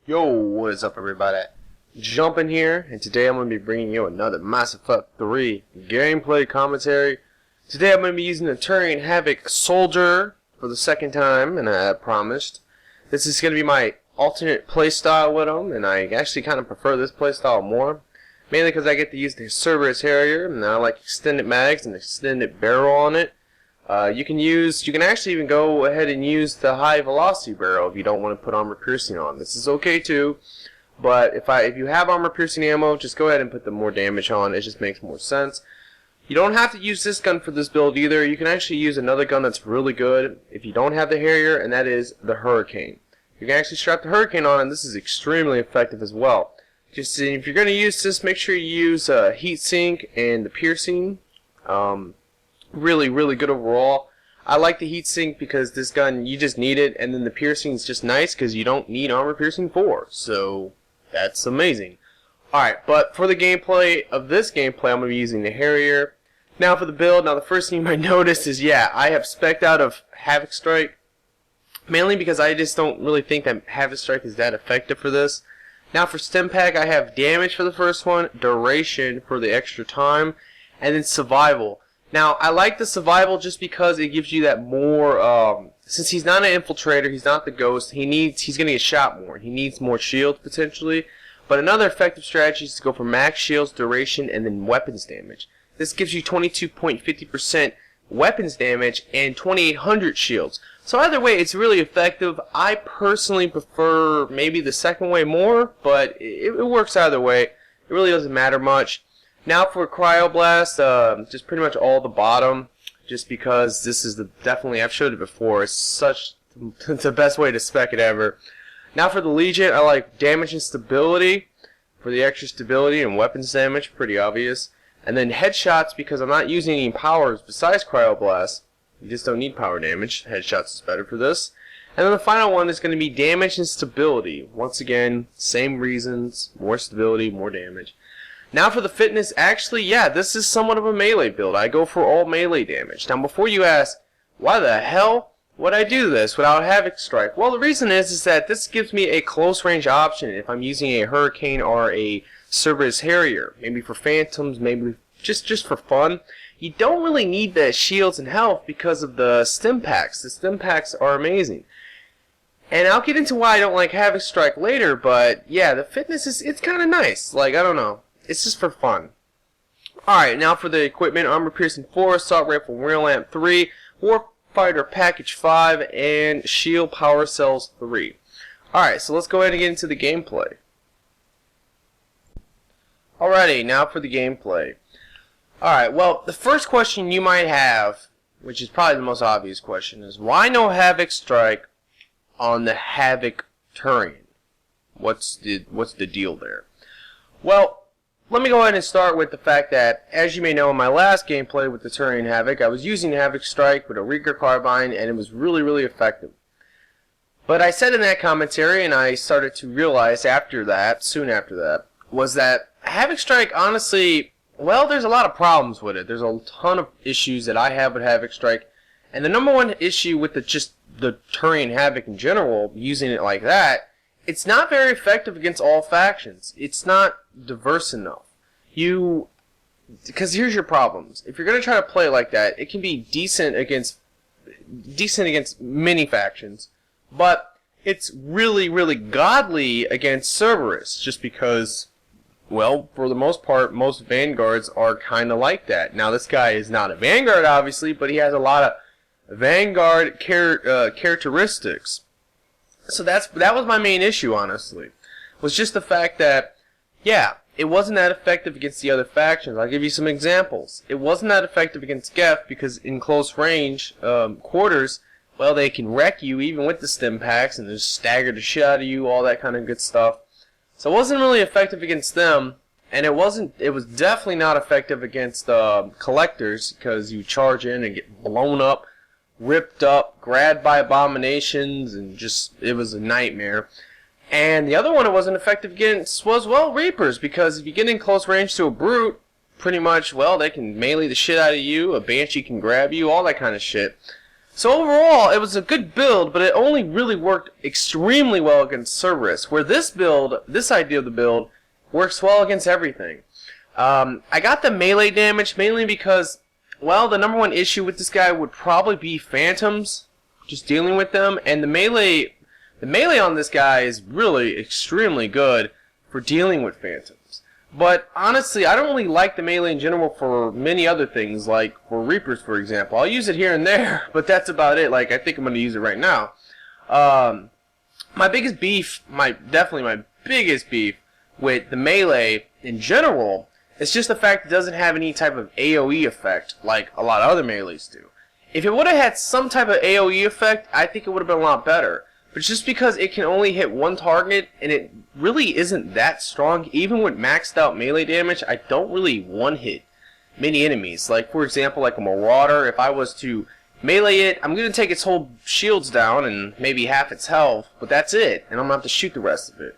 Yo, what is up everybody? Jumpin here, and today I'm going to be bringing you another Mass Effect 3 gameplay commentary. Today I'm going to be using the Turian Havoc Soldier for the second time, and I promised. This is going to be my alternate playstyle with him, and I actually kind of prefer this playstyle more. Mainly because I get to use the Cerberus Harrier, and I like extended mags and extended barrel on it. You can actually even go ahead and use the high velocity barrel if you don't want to put armor piercing on. This is okay too, but if you have armor piercing ammo, just go ahead and put the more damage on. It just makes more sense. You don't have to use this gun for this build either. You can actually use another gun that's really good if you don't have the Harrier, and that is the Hurricane. You can actually strap the Hurricane on, and this is extremely effective as well. Just if you're going to use this, make sure you use heat sink and the piercing. Really good overall. I like the heatsink because this gun, you just need it, and then the piercing is just nice because you don't need armor piercing 4, so that's amazing. Alright, but for the gameplay of this gameplay, I'm going to be using the Harrier. Now for the build, the first thing you might notice is, I have spec'd out of Havoc Strike, mainly because I just don't really think that Havoc Strike is that effective for this. Now for Stim Pack, I have damage for the first one, duration for the extra time, and then survival. Now, I like the survival just because it gives you that more, since he's not an infiltrator, he's not the ghost, he's going to get shot more. He needs more shields, potentially. But another effective strategy is to go for max shields, duration, and then weapons damage. This gives you 22.50% weapons damage and 2800 shields. So either way, it's really effective. I personally prefer maybe the second way more, but it works either way. It really doesn't matter much. Now for Cryo Blast, just pretty much all the bottom, just because this is definitely, I've showed it before, it's the best way to spec it ever. Now for the Legion, I like damage and stability, for the extra stability and weapons damage, pretty obvious. And then headshots, because I'm not using any powers besides Cryo Blast, you just don't need power damage, headshots is better for this. And then the final one is going to be damage and stability. Once again, same reasons, more stability, more damage. Now for the fitness, actually, this is somewhat of a melee build. I go for all melee damage. Now before you ask, why the hell would I do this without Havoc Strike? Well, the reason is that this gives me a close range option if I'm using a Hurricane or a Cerberus Harrier. Maybe for Phantoms, maybe just for fun. You don't really need the shields and health because of the Stim Packs. The Stim Packs are amazing. And I'll get into why I don't like Havoc Strike later, but the fitness it's kind of nice. Like, I don't know. It's just for fun. Alright, now for the equipment, Armor Piercing 4, Assault Rifle Rear Lamp 3, Warfighter Package 5, and Shield Power Cells 3. Alright, so let's go ahead and get into the gameplay. Alrighty, now for the gameplay. Alright, well, the first question you might have, which is probably the most obvious question, is why no Havoc Strike on the Havoc Turian? What's the deal there? Well, let me go ahead and start with the fact that, as you may know in my last gameplay with the Turian Havoc, I was using Havoc Strike with a Reeker Carbine, and it was really effective. But I said in that commentary, and I started to realize soon after that, was that Havoc Strike, honestly, well, there's a lot of problems with it. There's a ton of issues that I have with Havoc Strike, and the number one issue with the Turian Havoc in general, using it like that, it's not very effective against all factions. It's not diverse enough. Because here's your problems. If you're going to try to play like that, it can be decent against many factions, but it's really godly against Cerberus, just because, well, for the most part, most Vanguards are kind of like that. Now, this guy is not a Vanguard, obviously, but he has a lot of Vanguard characteristics. So that was my main issue, honestly, was just the fact that, it wasn't that effective against the other factions. I'll give you some examples. It wasn't that effective against Geth because in close range quarters, well, they can wreck you even with the Stim Packs and just stagger the shit out of you, all that kind of good stuff. So it wasn't really effective against them, and it was definitely not effective against collectors because you charge in and get blown up, ripped up, grabbed by abominations, and it was a nightmare. And the other one it wasn't effective against was, well, Reapers, because if you get in close range to a Brute, pretty much, well, they can melee the shit out of you, a Banshee can grab you, all that kind of shit. So overall, it was a good build, but it only really worked extremely well against Cerberus, where this build, this idea of the build, works well against everything. I got the melee damage mainly because, well, the number one issue with this guy would probably be phantoms, just dealing with them, and the melee on this guy is really extremely good for dealing with phantoms. But honestly, I don't really like the melee in general for many other things, like for Reapers, for example. I'll use it here and there, but that's about it. Like, I think I'm going to use it right now. My biggest beef, definitely my biggest beef with the melee in general is just the fact it doesn't have any type of AoE effect like a lot of other melees do. If it would have had some type of AoE effect, I think it would have been a lot better. But just because it can only hit one target, and it really isn't that strong, even with maxed out melee damage, I don't really one-hit many enemies. Like, for example, like a Marauder, if I was to melee it, I'm going to take its whole shields down and maybe half its health, but that's it, and I'm going to have to shoot the rest of it.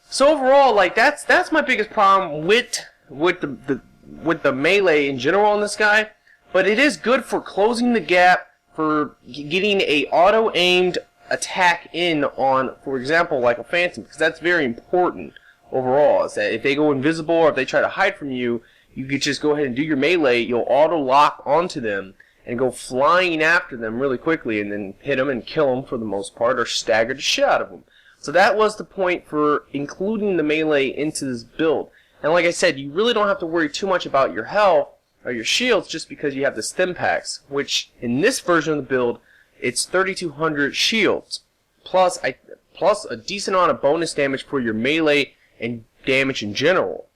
So overall, like, that's my biggest problem with the melee in general on this guy, but it is good for closing the gap, for getting a auto-aimed attack in on, for example, like a phantom, because that's very important overall, is that if they go invisible or if they try to hide from you, you could just go ahead and do your melee, you'll auto-lock onto them and go flying after them really quickly and then hit them and kill them for the most part, or stagger the shit out of them. So that was the point for including the melee into this build. And like I said, you really don't have to worry too much about your health or your shields just because you have the stim packs, which in this version of the build, it's 3,200 shields, plus a decent amount of bonus damage for your melee and damage in general.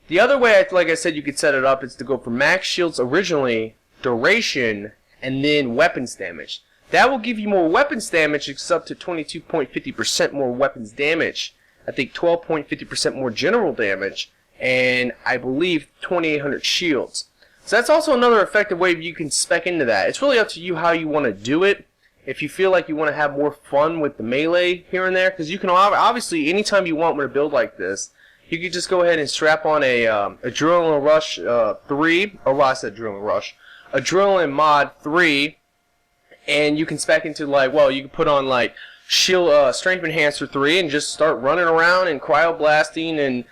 The other way, like I said, you could set it up is to go for max shields originally, duration, and then weapons damage. That will give you more weapons damage. It's up to 22.50% more weapons damage. I think 12.50% more general damage, and I believe 2,800 shields. So that's also another effective way you can spec into that. It's really up to you how you want to do it. If you feel like you want to have more fun with the melee here and there, because you can obviously, anytime you want with a build like this, you can just go ahead and strap on a Adrenaline Rush 3, or well, I said Adrenaline Rush, Adrenaline Mod 3, and you can spec into, like, well, you can put on like Shield Strength Enhancer 3 and just start running around and cryo blasting and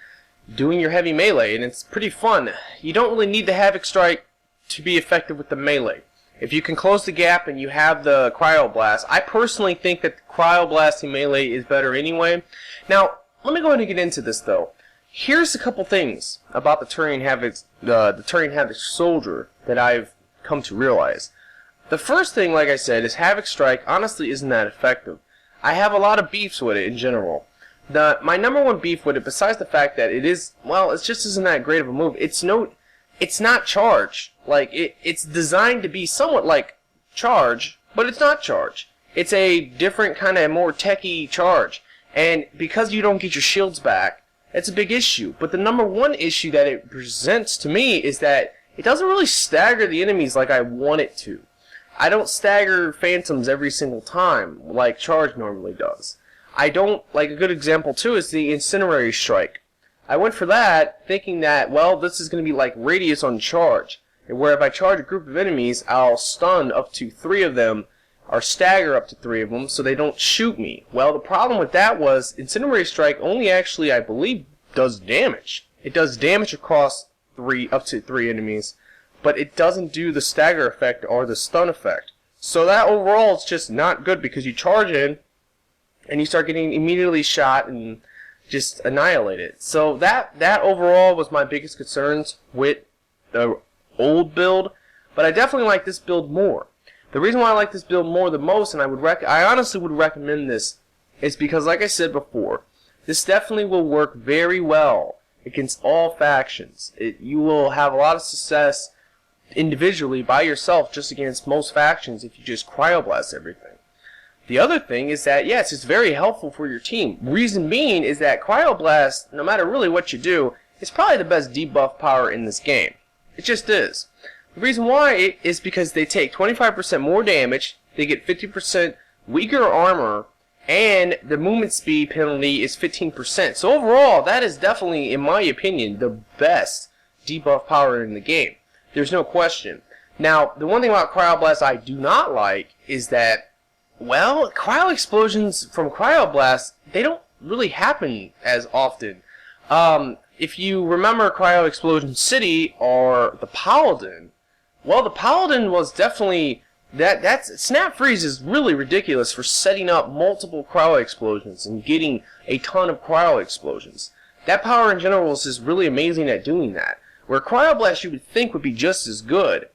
doing your heavy melee, and it's pretty fun. You don't really need the Havoc Strike to be effective with the melee. If you can close the gap and you have the Cryo Blast, I personally think that the Cryo Blasting melee is better anyway. Now, let me go ahead and get into this though. Here's a couple things about the Turian Havoc Soldier that I've come to realize. The first thing, like I said, is Havoc Strike honestly isn't that effective. I have a lot of beefs with it in general. My number one beef with it, besides the fact that it is, well, it just isn't that great of a move. It's not charge. Like, it's designed to be somewhat like charge, but it's not charge. It's a different kind of more techie charge. And because you don't get your shields back, it's a big issue. But the number one issue that it presents to me is that it doesn't really stagger the enemies like I want it to. I don't stagger phantoms every single time like charge normally does. I don't, like, a good example too is the Incendiary Strike. I went for that thinking that, well, this is going to be like radius on charge, where if I charge a group of enemies, I'll stun up to 3 of them, or stagger up to 3 of them, so they don't shoot me. Well, the problem with that was Incendiary Strike only actually, I believe, does damage. It does damage across up to 3 enemies, but it doesn't do the stagger effect or the stun effect. So that overall is just not good, because you charge in, and you start getting immediately shot and just annihilated. So that overall was my biggest concerns with the old build, but I definitely like this build more. The reason why I like this build more the most, and I honestly would recommend this, is because, like I said before, this definitely will work very well against all factions. You will have a lot of success individually by yourself just against most factions if you just cryoblast everything. The other thing is that, yes, it's very helpful for your team. Reason being is that Cryoblast, no matter really what you do, is probably the best debuff power in this game. It just is. The reason why is because they take 25% more damage, they get 50% weaker armor, and the movement speed penalty is 15%. So overall, that is definitely, in my opinion, the best debuff power in the game. There's no question. Now, the one thing about Cryoblast I do not like is that, well, cryo explosions from Cryoblast, they don't really happen as often. If you remember Cryo Explosion City or the Paladin, well, the Paladin was definitely that's snap freeze is really ridiculous for setting up multiple cryo explosions and getting a ton of cryo explosions. That power in general is just really amazing at doing that. Where Cryoblast you would think would be just as good,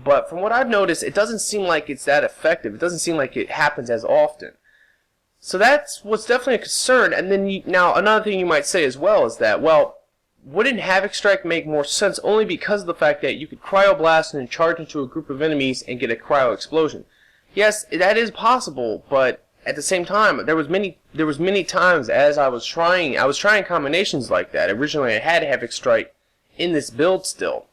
but from what I've noticed, it doesn't seem like it's that effective. It doesn't seem like it happens as often. So that's what's definitely a concern. And then now another thing you might say as well is that, well, wouldn't Havoc Strike make more sense only because of the fact that you could Cryoblast and then charge into a group of enemies and get a cryo explosion? Yes, that is possible, but at the same time, there was many times as I was trying combinations like that. Originally, I had Havoc Strike in this build still,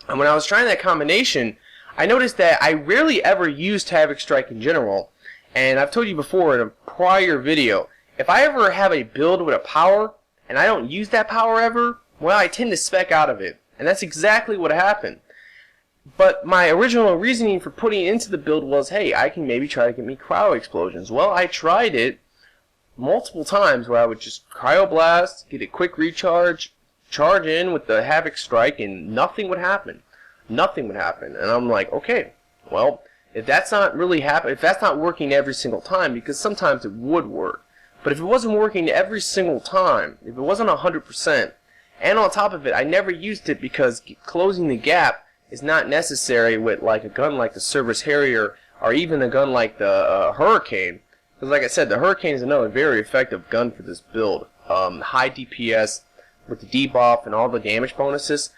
and when I was trying that combination, I noticed that I rarely ever used Havoc Strike in general. And I've told you before in a prior video, if I ever have a build with a power and I don't use that power ever, well, I tend to spec out of it. And that's exactly what happened. But my original reasoning for putting it into the build was, hey, I can maybe try to get me cryo explosions. Well, I tried it multiple times where I would just cryoblast, get a quick recharge, charge in with the Havoc Strike, and nothing would happen. Nothing would happen. And I'm like, okay, well, if that's not working every single time, because sometimes it would work. But if it wasn't working every single time, if it wasn't 100%, and on top of it, I never used it because closing the gap is not necessary with like a gun like the Cerberus Harrier or even a gun like the Hurricane. Because like I said, the Hurricane is another very effective gun for this build. High DPS with the debuff and all the damage bonuses.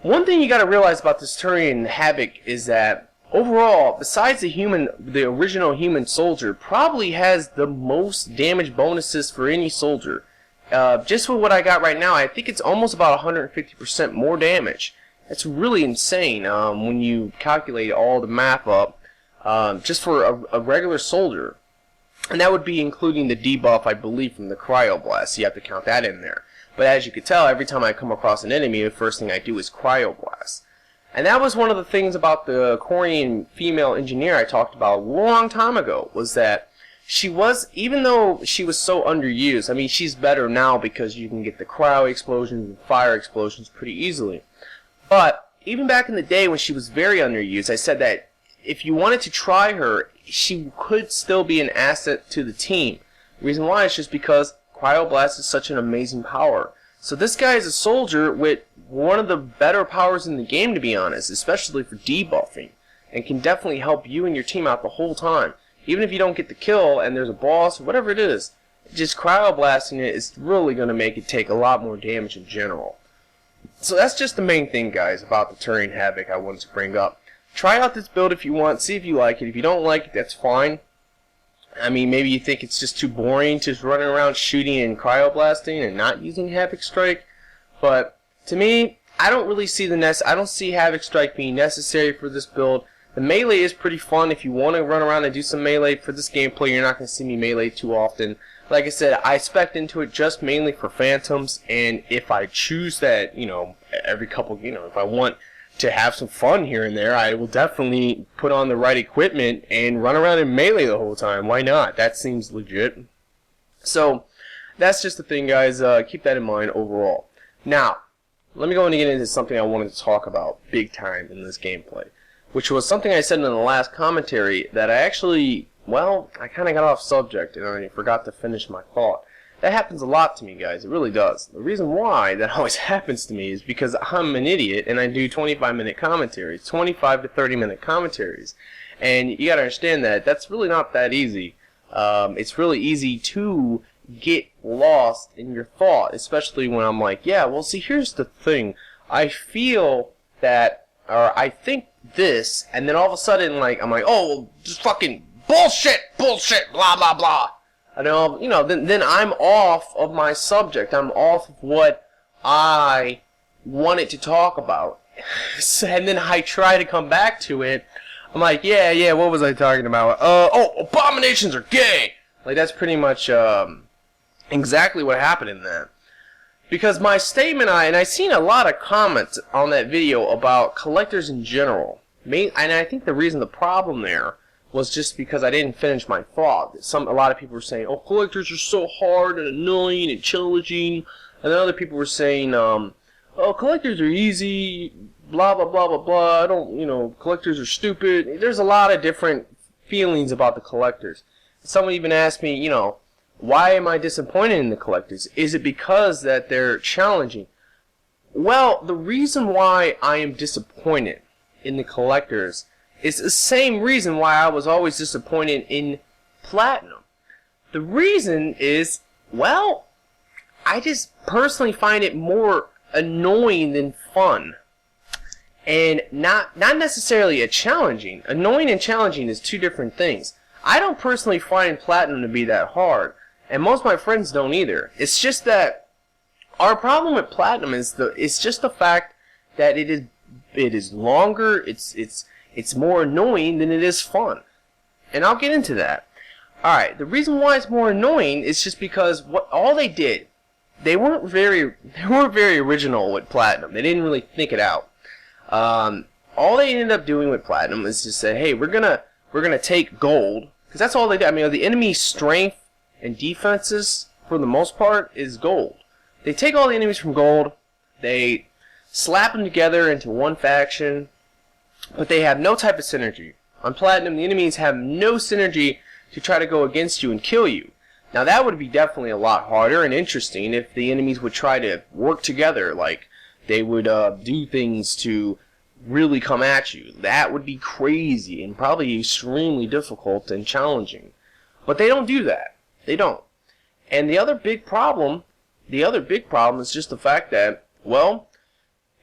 One thing you got to realize about this Turian Havoc is that overall, besides the original human soldier, probably has the most damage bonuses for any soldier. Just with what I got right now, I think it's almost about 150% more damage. That's really insane when you calculate all the math up just for a regular soldier. And that would be including the debuff, I believe, from the Cryoblast. So you have to count that in there. But as you can tell, every time I come across an enemy, the first thing I do is Cryoblast. And that was one of the things about the Korean female engineer I talked about a long time ago, was that she was, even though she was so underused, I mean, she's better now because you can get the cryo explosions and fire explosions pretty easily. But even back in the day when she was very underused, I said that if you wanted to try her, she could still be an asset to the team. The reason why is just because Cryoblast is such an amazing power. So this guy is a soldier with one of the better powers in the game, to be honest, especially for debuffing, and can definitely help you and your team out the whole time. Even if you don't get the kill and there's a boss or whatever it is, just Cryoblasting it is really going to make it take a lot more damage in general. So that's just the main thing, guys, about the Turian Havoc I wanted to bring up. Try out this build if you want, see if you like it. If you don't like it, that's fine. I mean, maybe you think it's just too boring just running around shooting and Cryoblasting and not using Havoc Strike. But to me, I don't really see I don't see Havoc Strike being necessary for this build. The melee is pretty fun if you want to run around and do some melee. For this gameplay, you're not going to see me melee too often. Like I said, I spec'd into it just mainly for phantoms, and if I choose that, you know, every couple, you know, if I want to have some fun here and there, I will definitely put on the right equipment and run around in melee the whole time. Why not? That seems legit. So, that's just the thing, guys. Keep that in mind overall. Now, let me go and get into something I wanted to talk about big time in this gameplay, which was something I said in the last commentary that I actually, well, I kind of got off subject and I forgot to finish my thought. That happens a lot to me, guys. It really does. The reason why that always happens to me is because I'm an idiot and I do 25-minute commentaries, 25 to 30-minute commentaries. And you gotta understand that that's really not that easy. It's really easy to get lost in your thought, especially when I'm like, yeah, well, see, here's the thing. I feel that, or I think this, and then all of a sudden, like, I'm like, oh, well, just fucking bullshit, blah, blah, blah. And you know, then I'm off of my subject. I'm off of what I wanted to talk about. And then I try to come back to it. I'm like, yeah, what was I talking about? Oh, abominations are gay! Like, that's pretty much, exactly what happened in that. Because my statement, and I seen a lot of comments on that video about collectors in general. And I think the problem there was just because I didn't finish my thought. A lot of people were saying, "Oh, collectors are so hard and annoying and challenging," and then other people were saying, "Oh, collectors are easy, blah blah blah blah blah. I don't, collectors are stupid." There's a lot of different feelings about the collectors. Someone even asked me, why am I disappointed in the collectors? Is it because that they're challenging? Well, the reason why I am disappointed in the collectors is the same reason why I was always disappointed in Platinum. The reason is, well, I just personally find it more annoying than fun. And not necessarily a challenging. Annoying and challenging is two different things. I don't personally find Platinum to be that hard, and most of my friends don't either. It's just that our problem with Platinum is it's just the fact that it is longer, it's more annoying than it is fun. And I'll get into that. Alright, the reason why it's more annoying is just because all they did, they weren't very original with Platinum. They didn't really think it out. All they ended up doing with Platinum is just say, hey, we're gonna take gold, because that's all they did. I mean, the enemy's strength and defenses, for the most part, is gold. They take all the enemies from gold, they slap them together into one faction, but they have no type of synergy. On Platinum, the enemies have no synergy to try to go against you and kill you. Now that would be definitely a lot harder and interesting if the enemies would try to work together, like they would do things to really come at you. That would be crazy and probably extremely difficult and challenging. But they don't do that. They don't. And the other big problem is just the fact that, well,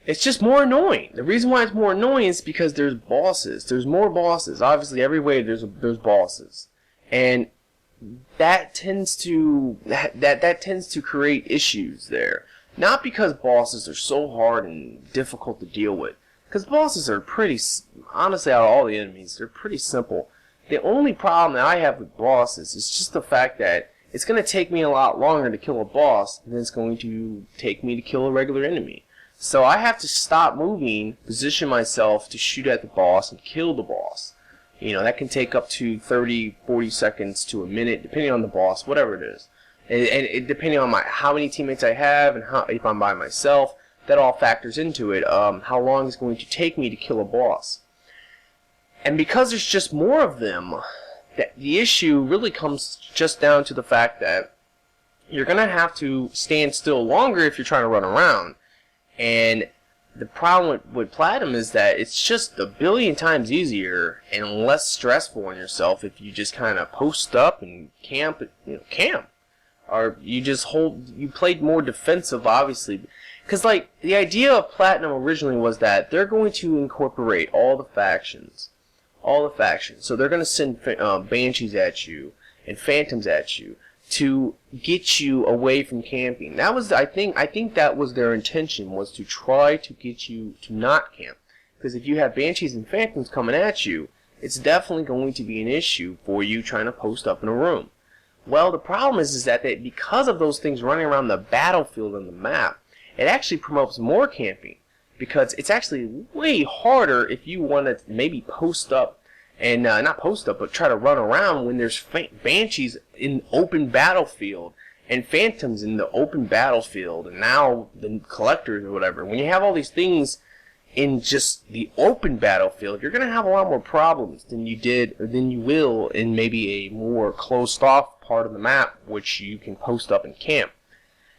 it's just more annoying. The reason why it's more annoying is because there's bosses. There's more bosses. Obviously, every way there's bosses, and that tends to create issues there. Not because bosses are so hard and difficult to deal with, because bosses are pretty, honestly, out of all the enemies, they're pretty simple. The only problem that I have with bosses is just the fact that it's going to take me a lot longer to kill a boss than it's going to take me to kill a regular enemy. So I have to stop moving, position myself to shoot at the boss and kill the boss. That can take up to 30, 40 seconds to a minute, depending on the boss, whatever it is. And depending on how many teammates I have and if I'm by myself, that all factors into it, how long it's going to take me to kill a boss. And because there's just more of them, the issue really comes just down to the fact that you're going to have to stand still longer if you're trying to run around. And the problem with Platinum is that it's just a billion times easier and less stressful on yourself if you just kind of post up and camp. Or you played more defensive, obviously. Because, like, the idea of Platinum originally was that they're going to incorporate all the factions. So they're going to send Banshees at you and Phantoms at you to get you away from camping. That was, I think that was their intention, was to try to get you to not camp. Because if you have Banshees and Phantoms coming at you, it's definitely going to be an issue for you trying to post up in a room. Well, the problem is that because of those things running around the battlefield and the map, it actually promotes more camping. Because it's actually way harder if you want to maybe post up, and not post up, but try to run around when there's Banshees in open battlefield and Phantoms in the open battlefield, and now the Collectors or whatever. When you have all these things in just the open battlefield, you're going to have a lot more problems than you will in maybe a more closed off part of the map, which you can post up and camp.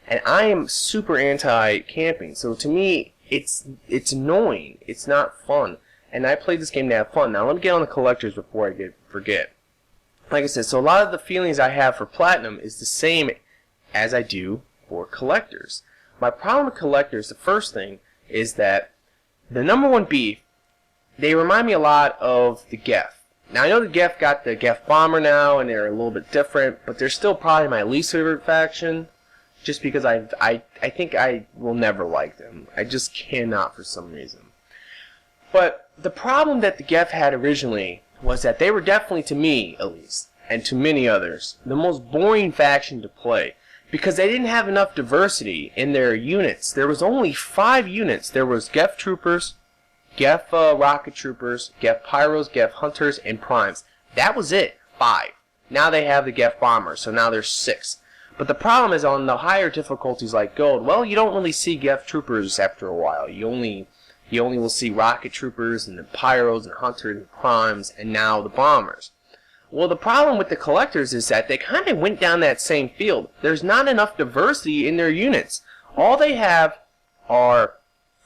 And I am super anti-camping, so to me, it's annoying. It's not fun. And I played this game to have fun. Now let me get on the Collectors before I forget. Like I said, so a lot of the feelings I have for Platinum is the same as I do for Collectors. My problem with Collectors, the first thing, is that the number one beef, they remind me a lot of the Geth. Now I know the Geth got the Geth Bomber now, and they're a little bit different, but they're still probably my least favorite faction, just because I think I will never like them. I just cannot for some reason. But the problem that the Geth had originally was that they were definitely, to me at least, and to many others, the most boring faction to play. Because they didn't have enough diversity in their units. There was only 5 units. There was Geth Troopers, Geth Rocket Troopers, Geth Pyros, Geth Hunters, and Primes. That was it. 5. Now they have the Geth Bombers, so now there's 6. But the problem is on the higher difficulties like Gold, well, you don't really see Geth Troopers after a while. You only will see Rocket Troopers, and the Pyros, and Hunters, and Primes, and now the Bombers. Well, the problem with the Collectors is that they kind of went down that same field. There's not enough diversity in their units. All they have are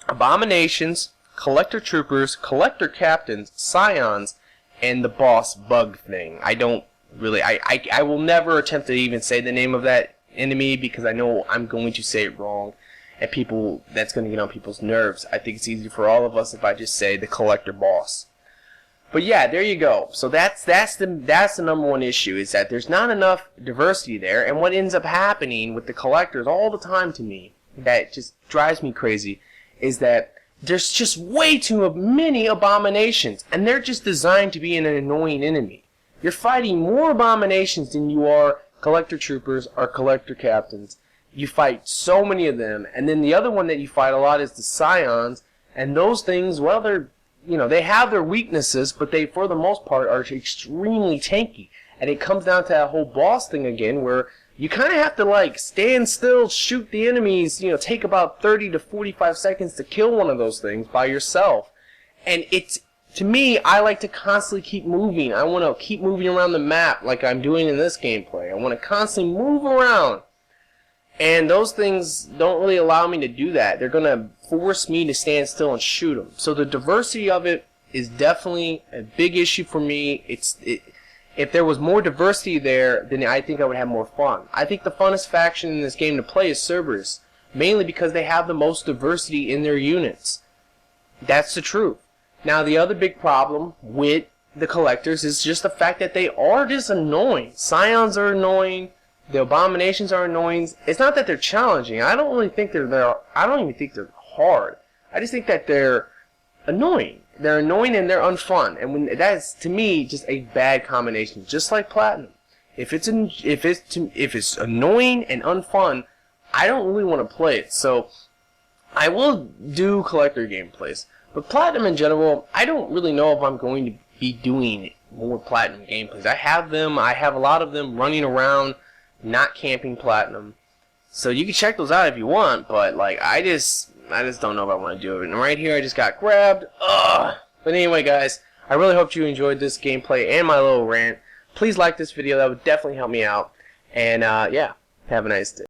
Abominations, Collector Troopers, Collector Captains, Scions, and the boss bug thing. I don't really, I will never attempt to even say the name of that enemy because I know I'm going to say it wrong, and that's going to get on people's nerves. I think it's easy for all of us if I just say the Collector boss. But yeah, there you go. So that's the number one issue, is that there's not enough diversity there, and what ends up happening with the Collectors all the time to me, that just drives me crazy, is that there's just way too many Abominations, and they're just designed to be an annoying enemy. You're fighting more Abominations than you are Collector Troopers or Collector Captains. You fight so many of them, and then the other one that you fight a lot is the Scions, and those things, well, they have their weaknesses, but they, for the most part, are extremely tanky. And it comes down to that whole boss thing again, where you kind of have to, like, stand still, shoot the enemies, take about 30 to 45 seconds to kill one of those things by yourself. And to me, I like to constantly keep moving. I want to keep moving around the map like I'm doing in this gameplay. I want to constantly move around. And those things don't really allow me to do that. They're going to force me to stand still and shoot them. So the diversity of it is definitely a big issue for me. If there was more diversity there, then I think I would have more fun. I think the funnest faction in this game to play is Cerberus, mainly because they have the most diversity in their units. That's the truth. Now, the other big problem with the Collectors is just the fact that they are just annoying. Scions are annoying. The Abominations are annoying. It's not that they're challenging. I don't even think they're hard. I just think that they're annoying. They're annoying and they're unfun. And that's, to me, just a bad combination. Just like Platinum. If it's annoying and unfun, I don't really want to play it. So I will do Collector gameplays. But Platinum in general, I don't really know if I'm going to be doing more Platinum gameplays. I have them. I have a lot of them running around, not camping Platinum. So you can check those out if you want, but like I just don't know if I want to do it. And right here I just got grabbed. Ugh. But anyway, guys, I really hope you enjoyed this gameplay and my little rant. Please like this video. That would definitely help me out. And yeah, have a nice day.